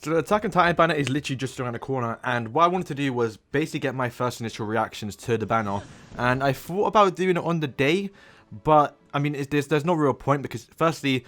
So the Attack on Titan banner is literally just around the corner, and what I wanted to do was basically get my first initial reactions to the banner, and I thought about doing it on the day, but I mean there's no real point because firstly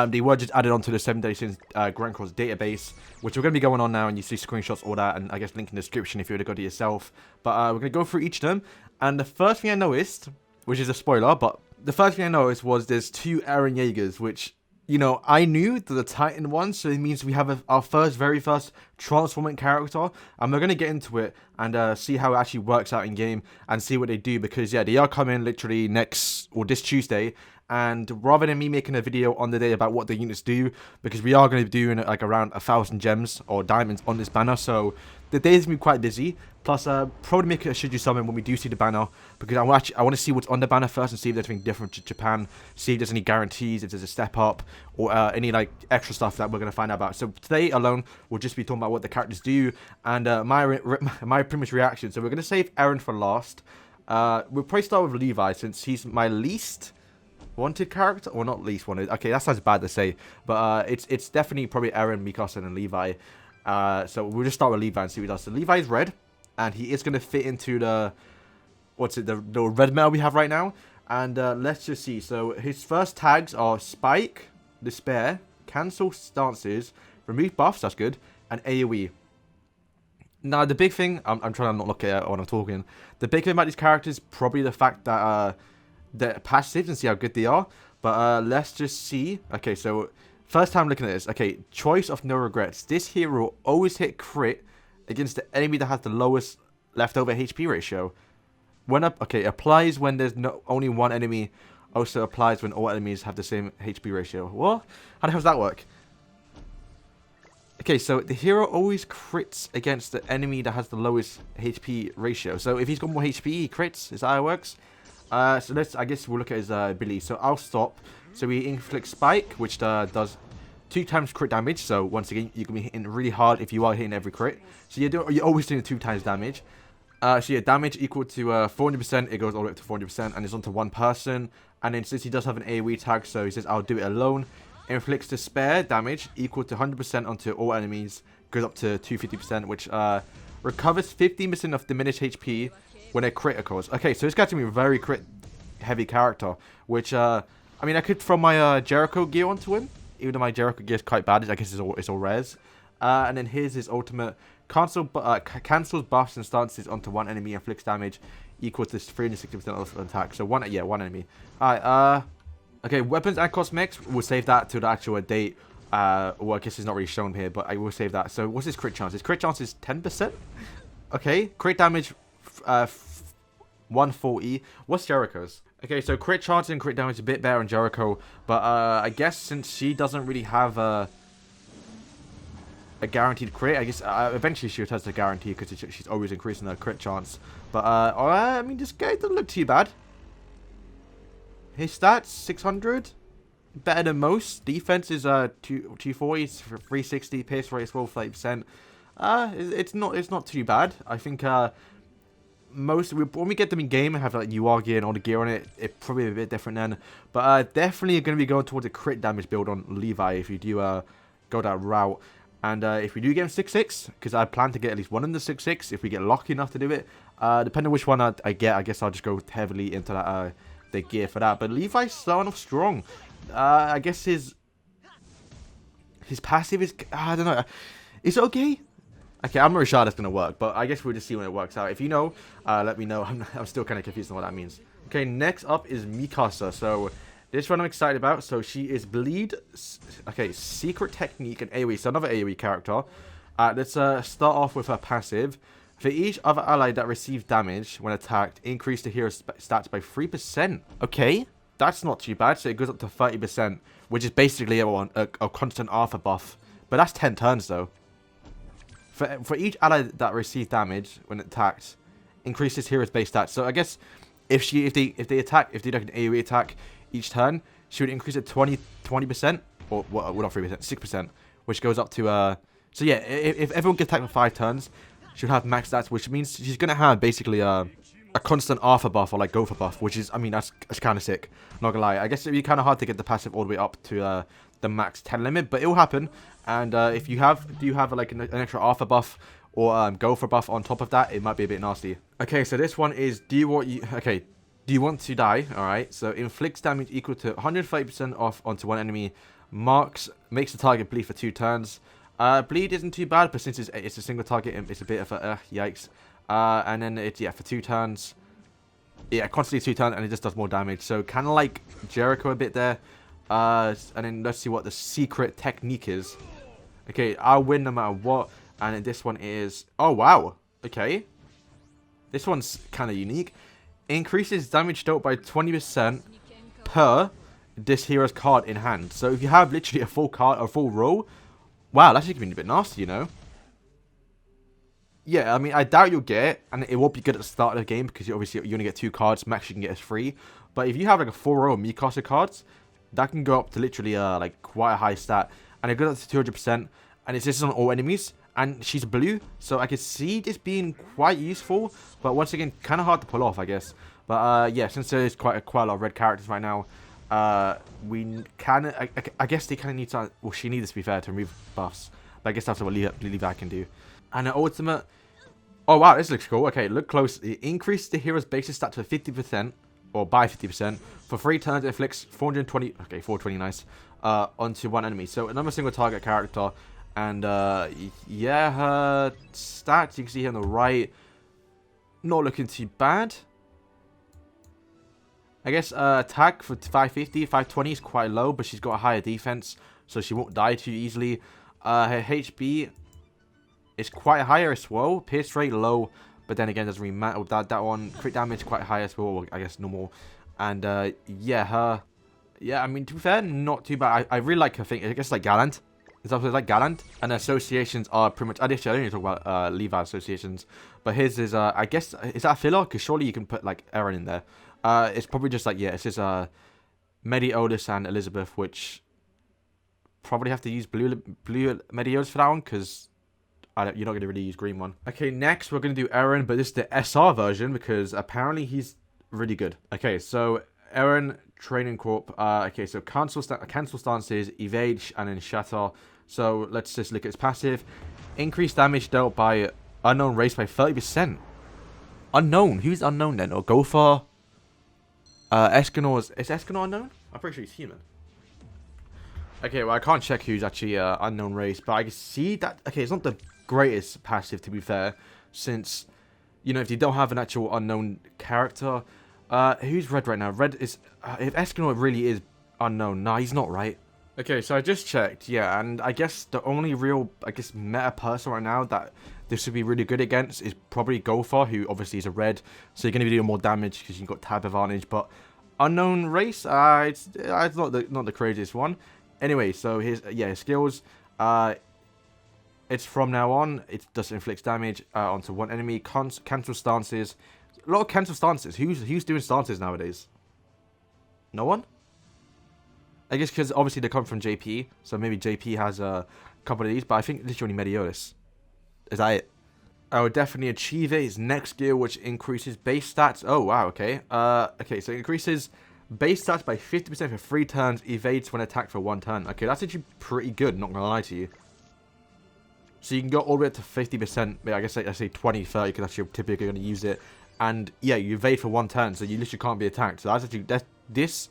they were just added onto the 7 days since Grand Cross database, which we're going to be going on now, and you see screenshots, all that, and I guess link in the description if you were to go to yourself. But we're going to go through each of them, and the first thing I noticed, which is a spoiler, but the first thing I noticed was there's 2 EREN Jaegers, which, you know, I knew the Titan one, so it means we have our very first transforming character, and we're going to get into it and see how it actually works out in game and see what they do, because yeah, they are coming literally this Tuesday, and rather than me making a video on the day about what the units do, because we are going to be doing like around 1,000 gems or diamonds on this banner, so the day is going to be quite busy. Plus, probably make a schedule summon when we do see the banner, because I want to see what's on the banner first and see if there's anything different to Japan, see if there's any guarantees, if there's a step up, or any like extra stuff that we're going to find out about. So today alone, we'll just be talking about what the characters do and my pretty much reaction. So we're going to save EREN for last. We'll probably start with Levi, since he's my least wanted character, or not least wanted. Okay, that sounds bad to say, but it's definitely probably EREN, Mikasa, and Levi. So we'll just start with Levi and see what he does. So Levi is red, and he is going to fit into the the red metal we have right now. And let's just see. So his first tags are Spike, Despair, Cancel Stances, Remove Buffs, that's good, and AoE. Now the big thing, I'm trying to not look at it when I'm talking. The big thing about these characters, probably the fact that they're passive and see how good they are. But let's just see. Okay, so first time looking at this. Okay, choice of no regrets. This hero will always hit crit against the enemy that has the lowest leftover HP ratio. Applies when there's only one enemy. Also applies when all enemies have the same HP ratio. What? How the hell does that work? Okay, so the hero always crits against the enemy that has the lowest HP ratio. So if he's got more HP, he crits. Is that how it works? So I guess we'll look at his ability. So I'll stop. So we inflict Spike, which does 2 times crit damage. So once again, you can be hitting really hard if you are hitting every crit. So you're always doing 2 times damage. So yeah, damage equal to 400%. It goes all the way up to 400%, and it's onto one person. And then since he does have an AoE tag, so he says I'll do it alone. Inflicts Despair damage equal to 100% onto all enemies. Goes up to 250%, which recovers 15% of diminished HP when a crit occurs. Okay, so this guy's gonna be a very crit heavy character, which I mean, I could throw my Jericho gear onto him, even though my Jericho gear is quite bad. I guess it's all res. And then here's his ultimate. Cancels buffs and stances onto one enemy, inflicts damage equal to 360% of attack. So one enemy. Alright, okay, weapons and cosmetics, we'll save that to the actual date. Well, I guess it's not really shown here, but I will save that. So what's his crit chance? His crit chance is 10%. Okay, crit damage 140. What's Jericho's? Okay, so crit chance and crit damage is a bit better on Jericho, but I guess since she doesn't really have a guaranteed crit, I guess eventually she'll test the guarantee because she's always increasing her crit chance. But I mean, this guy doesn't look too bad. His stats 600, better than most. Defense is 240, 360. Pierce rate is well 30%. It's not too bad. I think when we get them in game and have like UR gear and all the gear on it, it's probably a bit different then. But definitely going to be going towards a crit damage build on Levi if you do go that route. And if we do get him 6-6, because I plan to get at least one in the 6-6, if we get lucky enough to do it, depending on which one I get, I guess I'll just go heavily into that the gear for that. But Levi's starting off strong. I guess his passive is, I don't know, it's okay. Okay, I'm not sure that's going to work, but I guess we'll just see when it works out. If you know, let me know. I'm still kind of confused on what that means. Okay, next up is Mikasa. So this one I'm excited about. So she is Bleed. Okay, Secret Technique and AoE. So another AoE character. Let's start off with her passive. For each other ally that receives damage when attacked, increase the hero's stats by 3%. Okay, that's not too bad. So it goes up to 30%, which is basically a constant Arthur buff. But that's 10 turns though. For each ally that receives damage when attacked, increases hero's base stats. So I guess if they do like an AoE attack each turn, she would increase it 20%, or well, not 3%, 6%, which goes up to so yeah, if everyone gets attacked for 5 turns, she'll have max stats, which means she's gonna have basically a constant Arthur buff or like Gopher buff, which is, I mean, that's kind of sick. Not gonna lie. I guess it'd be kind of hard to get the passive all the way up to the max 10 limit, but it will happen. And if you do you have like an extra Arthur buff or Gopher buff on top of that, it might be a bit nasty. Okay, so this one is, do you want to die? All right, so inflicts damage equal to 130% off onto one enemy. Makes the target bleed for 2 turns. Bleed isn't too bad, but since it's a single target, it's a bit of a yikes. And then it's, yeah, for 2 turns. Yeah, constantly 2 turns, and it just does more damage. So kind of like Jericho a bit there. And then let's see what the secret technique is. Okay, I'll win no matter what. And then this one is, oh wow, okay. This one's kind of unique. Increases damage dealt by 20% per this hero's card in hand. So if you have literally a full card or full row, wow, that's actually a bit nasty, you know. Yeah, I mean, I doubt you'll get it, and it won't be good at the start of the game because you only get 2 cards. Max you can get is 3. But if you have like a full row of Mikasa cards, that can go up to literally like quite a high stat, and it goes up to 200%, and it's just on all enemies. And she's blue, so I could see this being quite useful, but once again, kind of hard to pull off, I guess. But yeah, since there's quite a lot of red characters right now, we can, I guess they kind of need to, well, she needs to be fair to remove buffs, but I guess that's what Levi can do. And the ultimate, oh wow, this looks cool. Okay, look close. It increases the hero's basic stat to 50%, or by 50%, for 3 turns. It inflicts 420, okay, 420, nice, onto one enemy. So another single target character. And yeah, her stats, you can see here on the right, not looking too bad. I guess attack for 550, 520 is quite low, but she's got a higher defense, so she won't die too easily. Her HP is quite higher as well. Pierce rate low, but then again, doesn't really matter with that one. Crit damage quite high as well, I guess normal. And yeah, I mean, to be fair, not too bad. I really like her thing. I guess like Gallant. It's also like Gallant, and associations are pretty much. Actually, I don't need to talk about Levi associations, but his is I guess, is that a filler? Because surely you can put like EREN in there. It's probably just like, yeah, it's just Mediolis and Elizabeth, which probably have to use blue Mediolis for that one, because you're not going to really use green one. Okay, next we're going to do EREN, but this is the SR version because apparently he's really good. Okay, so EREN Training Corp. Okay, so cancel stances, evade, and then shatter. So let's just look at his passive. Increased damage dealt by unknown race by 30%. Unknown? Who's unknown then? Or Gopher? Escanor. Is Escanor unknown? I'm pretty sure he's human. Okay, well, I can't check who's actually unknown race, but I can see that. Okay, it's not the greatest passive, to be fair, since, you know, if you don't have an actual unknown character. Who's red right now? Red is, if Escanor really is unknown. Nah, he's not, right? Okay, so I just checked, yeah, and I guess the only real, I guess, meta person right now that this would be really good against is probably Gopher, who obviously is a red, so you're going to be doing more damage because you've got tab advantage, but unknown race, it's not the craziest one. Anyway, so his skills, it's from now on, it just inflicts damage onto one enemy, cancel stances. A lot of cancel stances. Who's doing stances nowadays? No one? I guess because obviously they come from JP, so maybe JP has a couple of these, but I think literally Mediolis. Is that it? I would definitely achieve it. His next skill, which increases base stats. Oh, wow, okay. Okay, so it increases base stats by 50% for 3 turns, evades when attacked for 1 turn. Okay, that's actually pretty good, not gonna lie to you. So you can go all the way up to 50%, but I guess I say 20, 30, because that's you're typically going to use it. And yeah, you evade for 1 turn, so you literally can't be attacked. So that's actually, this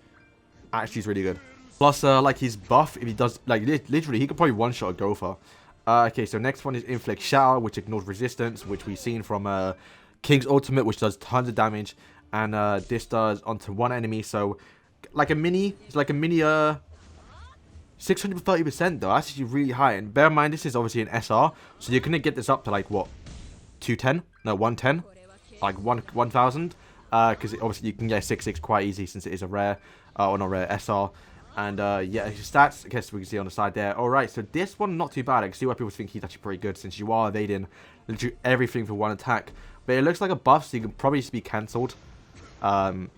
actually is really good. Plus, like his buff, if he does, like literally, he could probably one-shot a Gopher. Okay, so next one is Inflict Shatter, which ignores resistance, which we've seen from King's Ultimate, which does tons of damage. And this does onto one enemy, so like a mini, it's like a mini 630% though, that's actually really high. And bear in mind, this is obviously an SR, so you're going to get this up to like, what, 210? No, 110? Like 1,000? Because obviously you can get 6/6 quite easy since it is a rare, or not rare, SR. And yeah, his stats, I guess we can see on the side there. Alright, so this one, not too bad. I can see why people think he's actually pretty good, since you are evading literally everything for 1 attack. But it looks like a buff, so you can probably just be cancelled by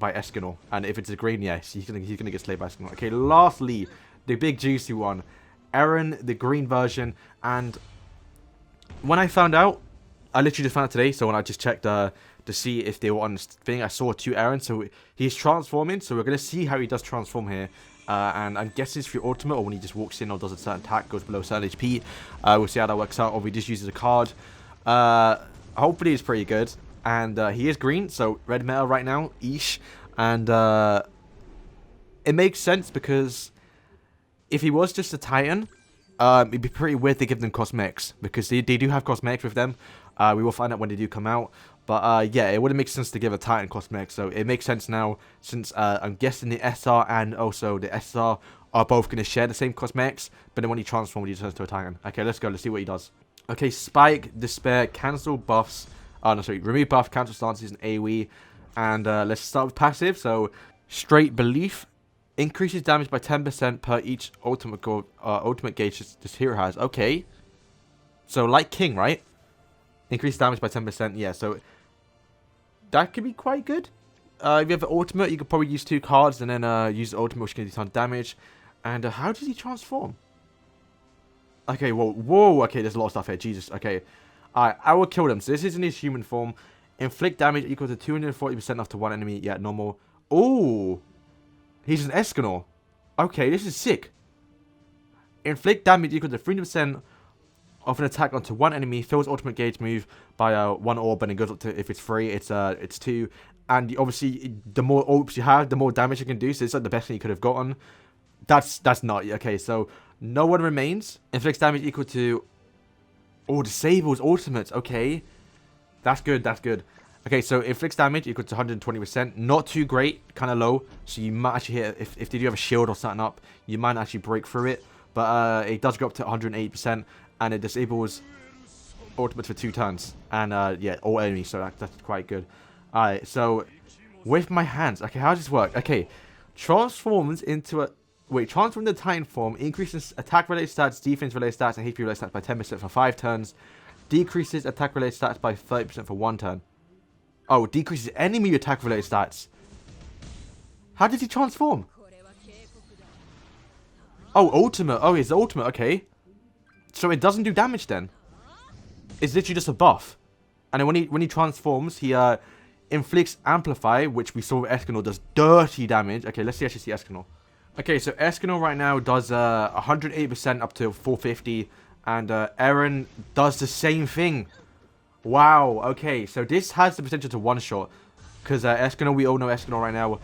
Escanor. And if it's a green, yes, he's gonna get slayed by Escanor. Okay, lastly, the big juicy one. EREN, the green version. And when I found out, I literally just found out today, so when I just checked to see if they were on this thing. I saw 2 errands, so he's transforming, so we're going to see how he does transform here. And I'm guessing it's through ultimate, or when he just walks in or does a certain attack, goes below certain HP. We'll see how that works out, or we just uses a card. Hopefully it's pretty good. And he is green, so red metal right now, Eesh. And it makes sense because if he was just a Titan, it'd be pretty weird to give them cosmetics, because they do have cosmetics with them. We will find out when they do come out. But yeah, it wouldn't make sense to give a Titan cosmetic, so it makes sense now, since I'm guessing the SR and also the SR are both going to share the same cosmetics, but then when he transforms, he turns to a Titan. Okay, let's go, let's see what he does. Okay, Spike, Despair, cancel buffs, no, sorry, remove buff, cancel stances, and AoE, and let's start with passive. So, Straight Belief, increases damage by 10% per each ultimate gauge this hero has. Okay, so like King, right? Increase damage by 10%, yeah, so that could be quite good. If you have an ultimate, you could probably use 2 cards and then use the ultimate, which can do a ton of damage. And how does he transform? Okay, whoa, okay, there's a lot of stuff here, Jesus, okay. Alright, I will kill them. So this is in his human form. Inflict damage equal to 240% after 1 enemy, yeah, normal. Oh, he's an Escanor. Okay, this is sick. Inflict damage equal to 300% of an attack onto 1 enemy, fills ultimate gauge move by 1 orb, and it goes up to, if it's 3, it's 2. And obviously, the more orbs you have, the more damage you can do. So it's like the best thing you could have gotten. That's not okay. So no one remains. Inflicts damage equal to, disables ultimates. Okay, that's good. That's good. Okay, so inflicts damage equal to 120%. Not too great, kind of low. So you might actually hit, if they do have a shield or something up, you might actually break through it. But it does go up to 108%. And it disables ultimates for 2 turns. And yeah, all enemies, so that's quite good. Alright, so with my hands, okay, how does this work? Okay, transforms into a, transform the Titan form, increases attack related stats, defense related stats, and HP related stats by 10% for 5 turns. Decreases attack related stats by 30% for 1 turn. Oh, decreases enemy attack related stats. How did he transform? Oh, ultimate. Oh, it's the ultimate, okay. So it doesn't do damage then. It's literally just a buff. And then when he transforms, he inflicts Amplify, which we saw with Escanor does dirty damage. Okay, let's actually see Escanor. Okay, so Escanor right now does 108% up to 450. And EREN does the same thing. Wow, okay. So this has the potential to one-shot. Because Escanor, we all know Escanor right now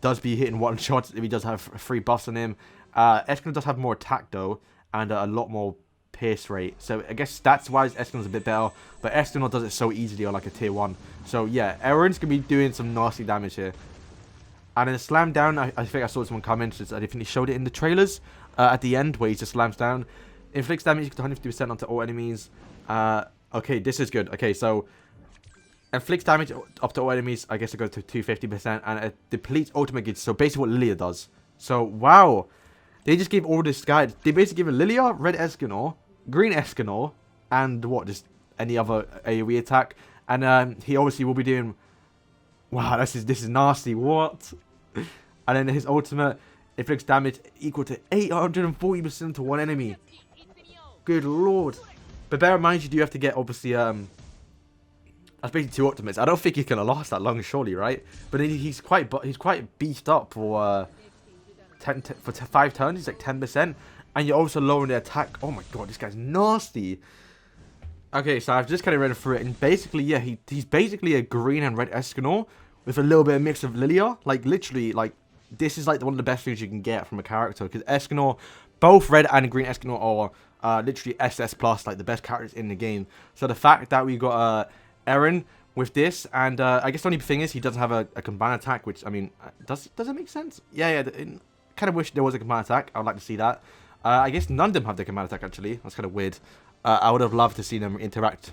does be hitting one-shots if he does have 3 buffs on him. Escanor does have more attack though. And a lot more pierce rate. So I guess stats-wise, Escanor's a bit better. But Escanor does it so easily on like a tier 1. So yeah, EREN's going to be doing some nasty damage here. And then slam down, I think I saw someone come in. I think he showed it in the trailers at the end where he just slams down. Inflicts damage to 150% onto all enemies. Okay, this is good. Okay, so inflicts damage up to all enemies. I guess it goes to 250%. And it depletes ultimate gauge. So basically what Lilia does. So, wow. They just gave all this guide. They basically give a Lilia, red Escanor, green Escanor, and what? Just any other AoE attack. And he obviously will be doing... Wow, this is nasty. What? And then his ultimate inflicts damage equal to 840% to 1 enemy. Good lord. But bear in mind, you do have to get, obviously, that's basically 2 ultimates. I don't think he's going to last that long, surely, right? But he's quite beefed up for... for 5 turns, he's like 10%, and you're also lowering the attack. Oh my god, this guy's nasty. Okay, so I've just kind of read through it, and basically, yeah, he's basically a green and red Escanor with a little bit of mix of Lilia. Like, literally, like, this is like one of the best things you can get from a character, because Escanor, both red and green Escanor are literally SS+, like the best characters in the game. So the fact that we got EREN with this, and I guess the only thing is he doesn't have a combined attack, which, I mean, does it make sense? Yeah, kind of wish there was a command attack. I would like to see that. I guess none of them have the command attack, actually. That's kind of weird. I would have loved to see them interact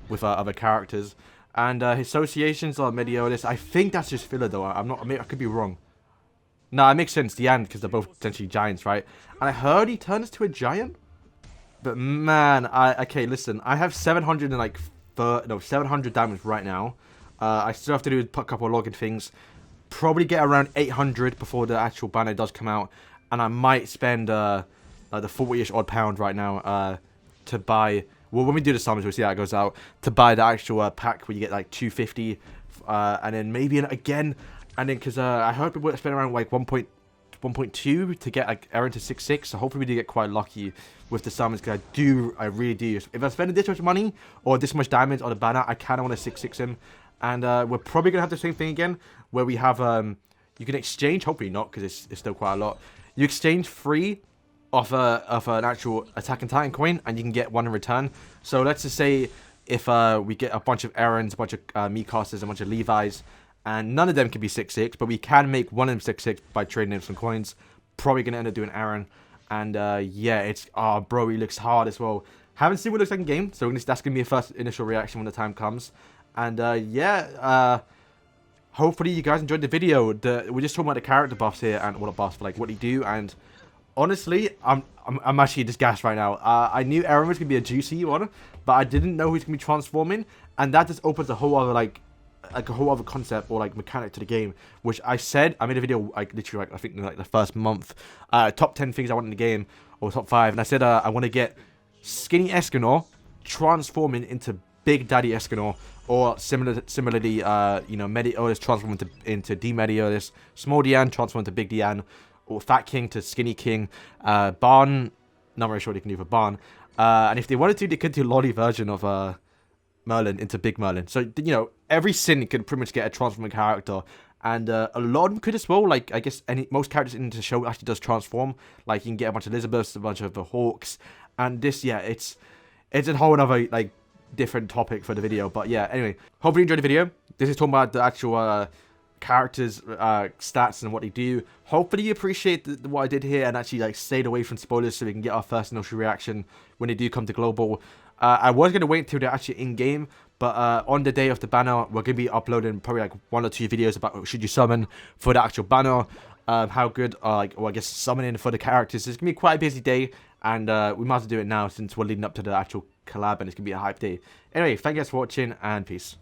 with other characters. And his associations are Mediolis. I think that's just filler, though. I could be wrong. No, it makes sense. The end, because they're both essentially giants, right? And I heard he turns to a giant. But man, okay, listen. I have 700 damage right now. I still have to do a couple of login things. Probably get around 800 before the actual banner does come out, and I might spend like the 40-ish odd pound right now to buy well, when we do the summons, we'll see how it goes out, to buy the actual pack where you get like 250, and then maybe again, and then because I hope it will spend around like 1.2 to get like EREN to 6.6, so hopefully we do get quite lucky with the summons, because I really do. If I spend this much money or this much damage on a banner, I kind of want to 6.6 him. And we're probably gonna have the same thing again, where we have you can exchange, hopefully not, because it's still quite a lot. You exchange 3 of an actual Attack and Titan coin, and you can get 1 in return. So let's just say if we get a bunch of Erens, a bunch of Mikasas, a bunch of Levi's, and none of them can be 6.6, but we can make one of them 6.6 by trading in some coins. Probably gonna end up doing EREN, and yeah, it's bro, he looks hard as well. Haven't seen what it looks like in game, so that's gonna be a first initial reaction when the time comes. And yeah, hopefully you guys enjoyed the video. We're just talking about the character buffs here, and what buffs, like what they do. And honestly, I'm actually just gassed right now. I knew EREN was gonna be a juicy one, but I didn't know he's gonna be transforming, and that just opens a whole other like a whole other concept or like mechanic to the game. Which I made a video like literally like I think like the first month, top 10 things I want in the game, or top 5, and I said I want to get Skinny Escanor transforming into Big Daddy Escanor, or similarly, you know, Mediolis transform into D Mediolis, Small Dian transform into Big Dian, or Fat King to Skinny King, Barn, not very sure what they can do for Barn, and if they wanted to, they could do Lolly version of Merlin into Big Merlin. So, you know, every Sin could pretty much get a transforming character, and a lot of them could as well. Like, I guess most characters in the show actually does transform. Like, you can get a bunch of Elizabeths, a bunch of Hawks, and this, yeah, it's a whole other, like, different topic for the video. But yeah, anyway, hopefully you enjoyed the video. This is talking about the actual characters, stats, and what they do. Hopefully you appreciate what I did here, and actually like stayed away from spoilers, so we can get our first initial reaction when they do come to global. I was going to wait until they're actually in game, but on the day of the banner, we're going to be uploading probably like 1 or 2 videos about should you summon for the actual banner, how good, like, or I guess summoning for the characters. It's going to be quite a busy day, and we might as well do it now since we're leading up to the actual collab, and it's going to be a hype day. Anyway, thank you guys for watching, and peace.